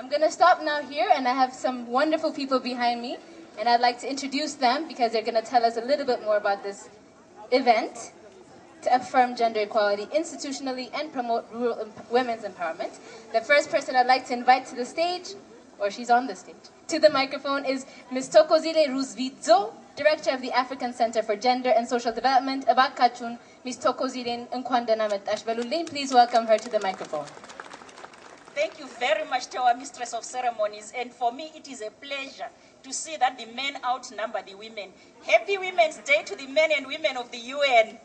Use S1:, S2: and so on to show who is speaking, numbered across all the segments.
S1: I'm going to stop now here, and I have some wonderful people behind me, and I'd like to introduce them because they're going to tell us a little bit more about this event to affirm gender equality institutionally and promote rural women's empowerment. The first person I'd like to invite to the stage, or she's on the stage, to the microphone is Ms. Thokozile Ruzvidzo, Director of the African Center for Gender and Social Development. Abakachun, Ms. Thokozile Nkwandana Metash Belulin. Please welcome her to the microphone.
S2: Thank you very much to our Mistress of Ceremonies, and for me it is a pleasure to see that the men outnumber the women. Happy Women's Day to the men and women of the UN.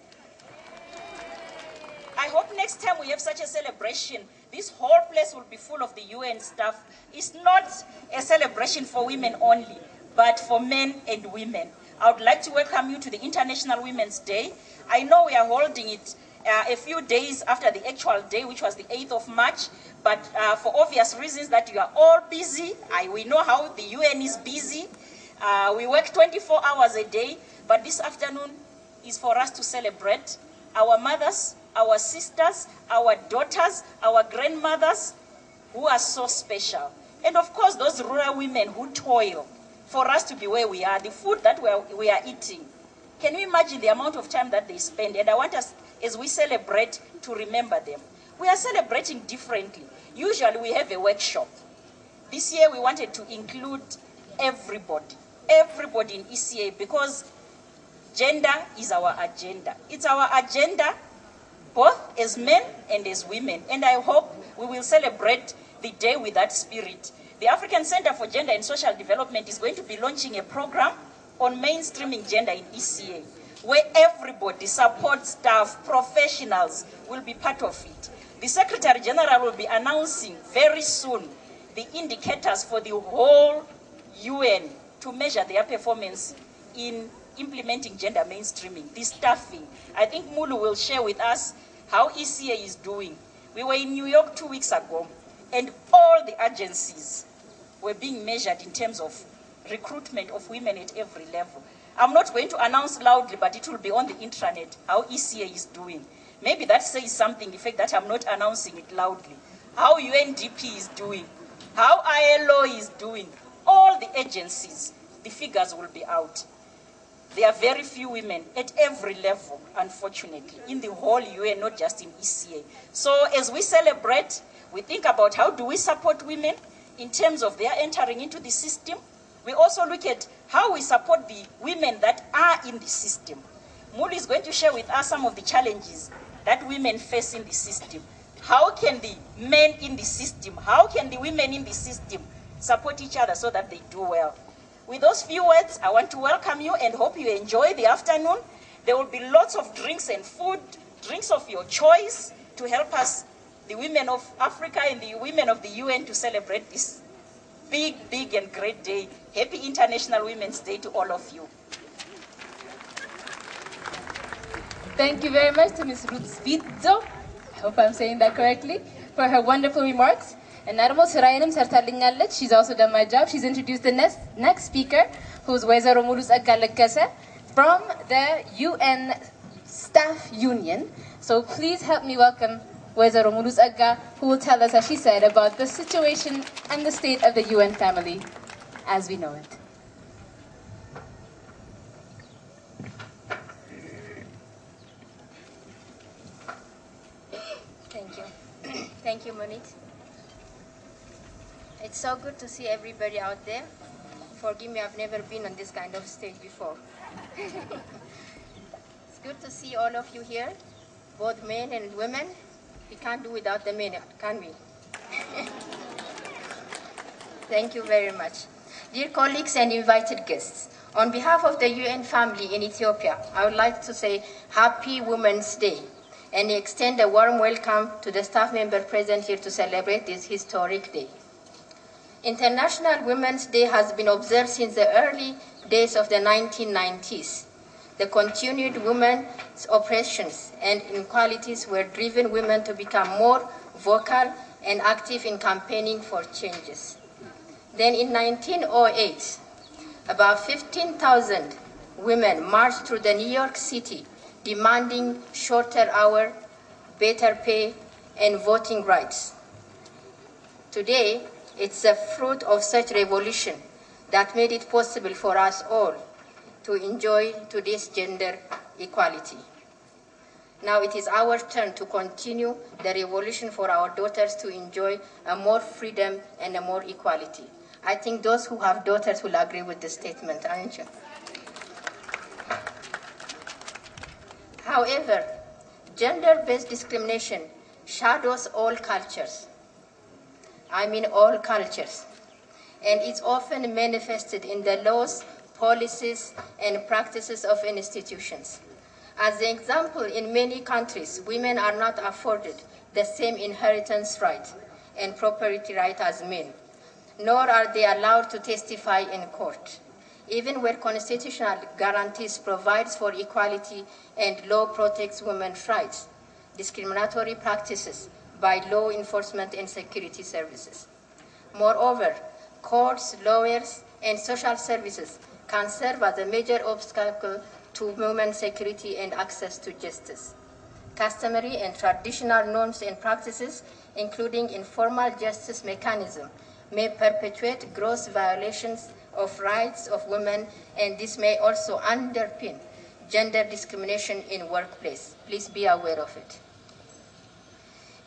S2: I hope next time we have such a celebration, this whole place will be full of the UN staff. It's not a celebration for women only, but for men and women. I would like to welcome you to the International Women's Day. I know we are holding it a few days after the actual day, which was the 8th of March, but for obvious reasons that you are all busy. We know how the UN is busy. We work 24 hours a day, but this afternoon is for us to celebrate our mothers, our sisters, our daughters, our grandmothers, who are so special. And of course, those rural women who toil for us to be where we are, the food that we are eating. Can you imagine the amount of time that they spend? And I want us, as we celebrate, to remember them. We are celebrating differently. Usually we have a workshop. This year we wanted to include everybody in ECA, because gender is our agenda. It's our agenda both as men and as women. And I hope we will celebrate the day with that spirit. The African Center for Gender and Social Development is going to be launching a program on mainstreaming gender in ECA, where everybody, support staff, professionals, will be part of it. The Secretary General will be announcing very soon the indicators for the whole UN to measure their performance in implementing gender mainstreaming, the staffing. I think Mulu will share with us how ECA is doing. We were in New York 2 weeks ago, and all the agencies were being measured in terms of recruitment of women at every level. I'm not going to announce loudly, but it will be on the intranet how ECA is doing. Maybe that says something, the fact that I'm not announcing it loudly. How UNDP is doing, how ILO is doing, all the agencies, the figures will be out. There are very few women at every level, unfortunately, in the whole UN, not just in ECA. So as we celebrate, we think about how do we support women in terms of their entering into the system. We also look at how we support the women that are in the system. Mulu is going to share with us some of the challenges that women face in the system. How can the men in the system, how can the women in the system support each other so that they do well? With those few words, I want to welcome you and hope you enjoy the afternoon. There will be lots of drinks and food, drinks of your choice, to help us, the women of Africa and the women of the UN, to celebrate this big and great day. Happy International Women's Day to all of you.
S1: Thank you very much to Ms. Ruzvidzo, I hope I'm saying that correctly, for her wonderful remarks. And Narmo Surayanam Sartalingalet, she's also done my job. She's introduced the next speaker, who's Wezaro Mulus Agalekese from the UN Staff Union. So please help me welcome Wezaro Mulus Aga, who will tell us, as she said, about the situation and the state of the UN family as we know it.
S3: Thank you. Thank you, Monique. It's so good to see everybody out there. Forgive me, I've never been on this kind of stage before. It's good to see all of you here, both men and women. We can't do without the men, can we? Thank you very much. Dear colleagues and invited guests, on behalf of the UN family in Ethiopia, I would like to say Happy Women's Day and extend a warm welcome to the staff member present here to celebrate this historic day. International Women's Day has been observed since the early days of the 1990s. The continued women's oppressions and inequalities were driven women to become more vocal and active in campaigning for changes. Then in 1908, about 15,000 women marched through the New York City demanding shorter hours, better pay, and voting rights. Today, It's the fruit of such revolution that made it possible for us all to enjoy today's gender equality. Now it is our turn to continue the revolution for our daughters to enjoy a more freedom and a more equality. I think those who have daughters will agree with this statement, aren't you? However, gender-based discrimination shadows all cultures. I mean all cultures. And it's often manifested in the laws, policies, and practices of institutions. As an example, in many countries, women are not afforded the same inheritance right and property right as men, nor are they allowed to testify in court, even where constitutional guarantees provides for equality and law protects women's rights. Discriminatory practices by law enforcement and security services. Moreover, courts, lawyers, and social services can serve as a major obstacle to women's security and access to justice. Customary and traditional norms and practices, including informal justice mechanisms, may perpetuate gross violations of rights of women, and this may also underpin gender discrimination in workplace. Please be aware of it.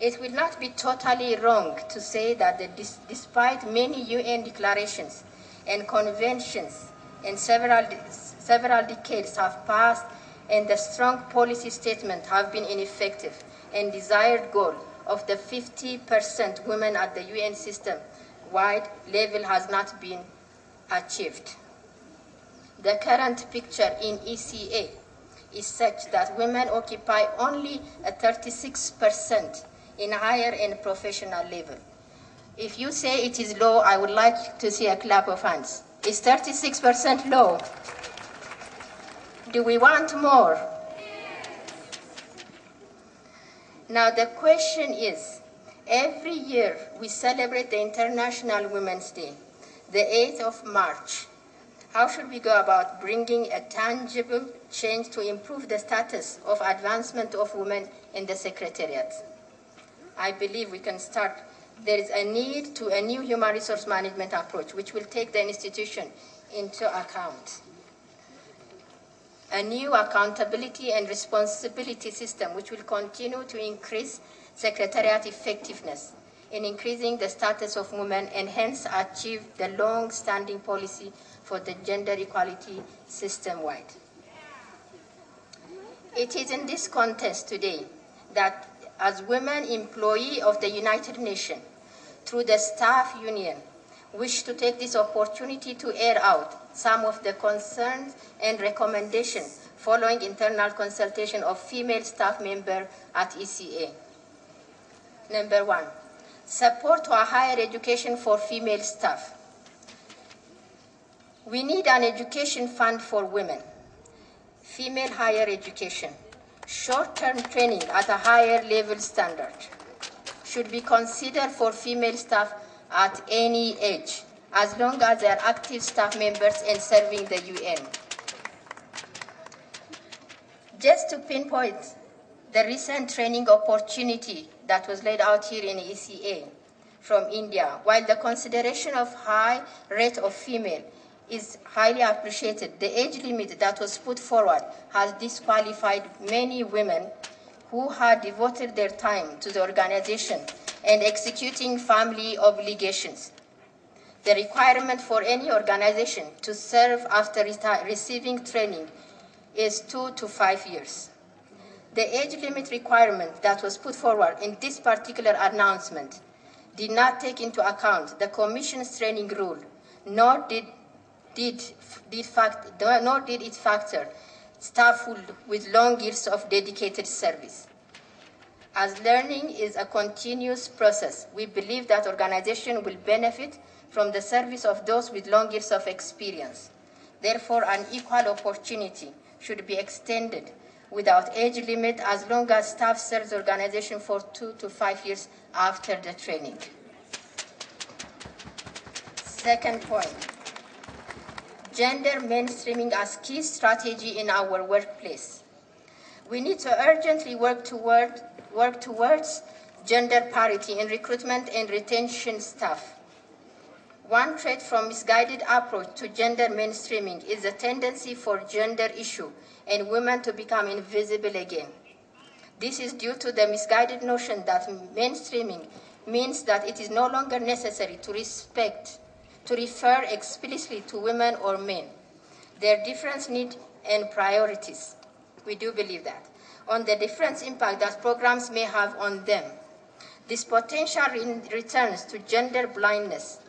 S3: It will not be totally wrong to say that despite many UN declarations and conventions and several decades have passed and the strong policy statements have been ineffective, and desired goal of the 50% women at the UN system-wide level has not been achieved. The current picture in ECA is such that women occupy only a 36% in higher and professional level. If you say it is low, I would like to see a clap of hands. Is 36% low? Do we want more? Now the question is, every year we celebrate the International Women's Day, the 8th of March. How should we go about bringing a tangible change to improve the status of advancement of women in the Secretariat? I believe we can start. There is a need to a new human resource management approach which will take the institution into account. A new accountability and responsibility system which will continue to increase Secretariat effectiveness in increasing the status of women and hence achieve the long-standing policy for the gender equality system-wide. It is in this context today that as women employee of the United Nations, through the staff union, wish to take this opportunity to air out some of the concerns and recommendations following internal consultation of female staff members at ECA. Number one, support to a higher education for female staff. We need an education fund for women, female higher education, short-term training at a higher level standard should be considered for female staff at any age, as long as they are active staff members and serving the UN. Just to pinpoint the recent training opportunity that was laid out here in ECA from India, while the consideration of high rate of female is highly appreciated, the age limit that was put forward has disqualified many women who had devoted their time to the organization and executing family obligations. The requirement for any organization to serve after receiving training is 2 to 5 years. The age limit requirement that was put forward in this particular announcement did not take into account the Commission's training rule, nor did it factor staff with long years of dedicated service. As learning is a continuous process, we believe that organization will benefit from the service of those with long years of experience. Therefore, an equal opportunity should be extended without age limit as long as staff serves the organization for 2 to 5 years after the training. Second point, gender mainstreaming as key strategy in our workplace. We need to urgently work towards gender parity in recruitment and retention staff. One threat from misguided approach to gender mainstreaming is the tendency for gender issue and women to become invisible again. This is due to the misguided notion that mainstreaming means that it is no longer necessary to refer explicitly to women or men, their different needs and priorities. We do believe that. On the different impact that programs may have on them. This potential returns to gender blindness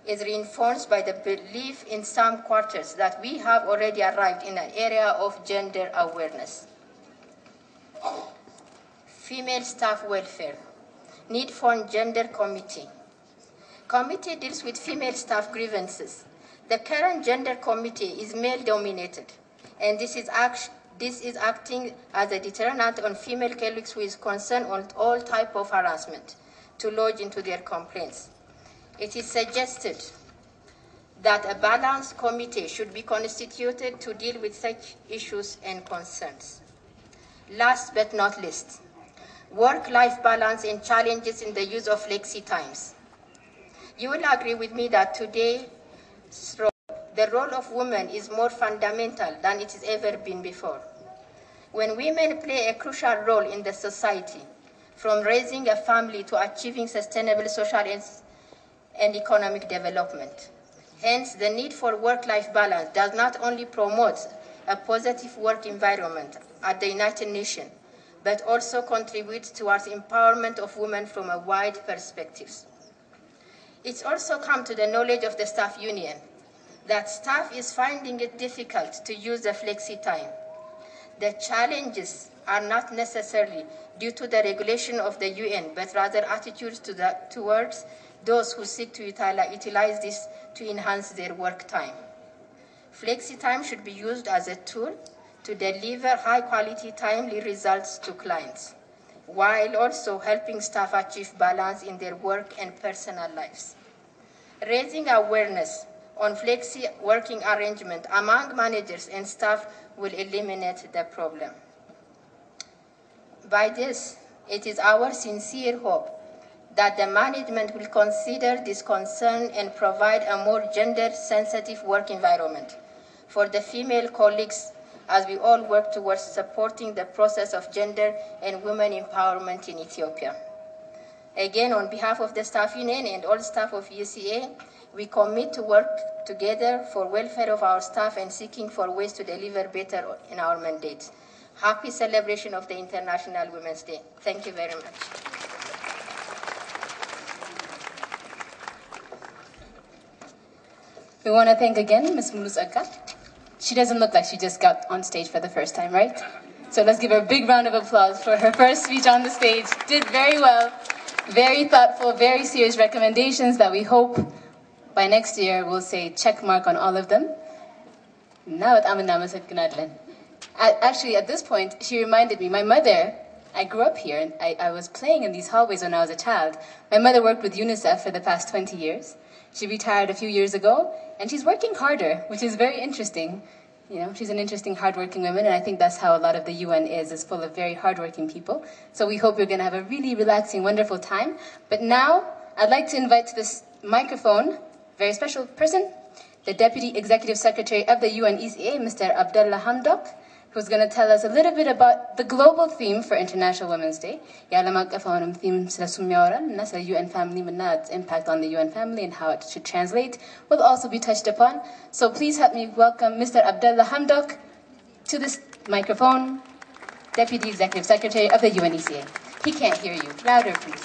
S3: is reinforced by the belief in some quarters that we have already arrived in an area of gender awareness. Female staff welfare. Need for gender committee. Committee deals with female staff grievances. The current gender committee is male-dominated, and this is acting as a deterrent on female colleagues who is concerned on all type of harassment to lodge into their complaints. It is suggested that a balanced committee should be constituted to deal with such issues and concerns. Last but not least, work-life balance and challenges in the use of flexi times. You will agree with me that today, the role of women is more fundamental than it has ever been before. When women play a crucial role in the society, from raising a family to achieving sustainable social and economic development. Hence, the need for work-life balance does not only promote a positive work environment at the United Nations, but also contributes towards empowerment of women from a wide perspective. It's also come to the knowledge of the staff union that staff is finding it difficult to use the flexi time. The challenges are not necessarily due to the regulation of the UN, but rather attitudes towards those who seek to utilize this to enhance their work time. Flexi time should be used as a tool to deliver high-quality, timely results to clients, while also helping staff achieve balance in their work and personal lives. Raising awareness on flexi working arrangement among managers and staff will eliminate the problem. By this, it is our sincere hope that the management will consider this concern and provide a more gender-sensitive work environment for the female colleagues as we all work towards supporting the process of gender and women empowerment in Ethiopia. Again, on behalf of the staff union and all staff of UCA, we commit to work together for welfare of our staff and seeking for ways to deliver better in our mandate. Happy celebration of the International Women's Day. Thank you very much.
S1: We want to thank again Ms. Mulusaka. She doesn't look like she just got on stage for the first time, right? So let's give her a big round of applause for her first speech on the stage. Did very well, very thoughtful, very serious recommendations that we hope by next year we'll say check mark on all of them. Actually, at this point, she reminded me, my mother, I grew up here and I was playing in these hallways when I was a child. My mother worked with UNICEF for the past 20 years. She retired a few years ago, and she's working harder, which is very interesting. You know, she's an interesting, hardworking woman, and I think that's how a lot of the UN is full of very hardworking people. So we hope you're going to have a really relaxing, wonderful time. But now, I'd like to invite to this microphone a very special person, the Deputy Executive Secretary of the UNECA, Mr. Abdullah Hamdok, who's going to tell us a little bit about the global theme for International Women's Day. Theme UN family its impact on the UN family and how it should translate will also be touched upon. So please help me welcome Mr. Abdullah Hamdok to this microphone, Deputy Executive Secretary of the UNECA. He can't hear you. Louder, please.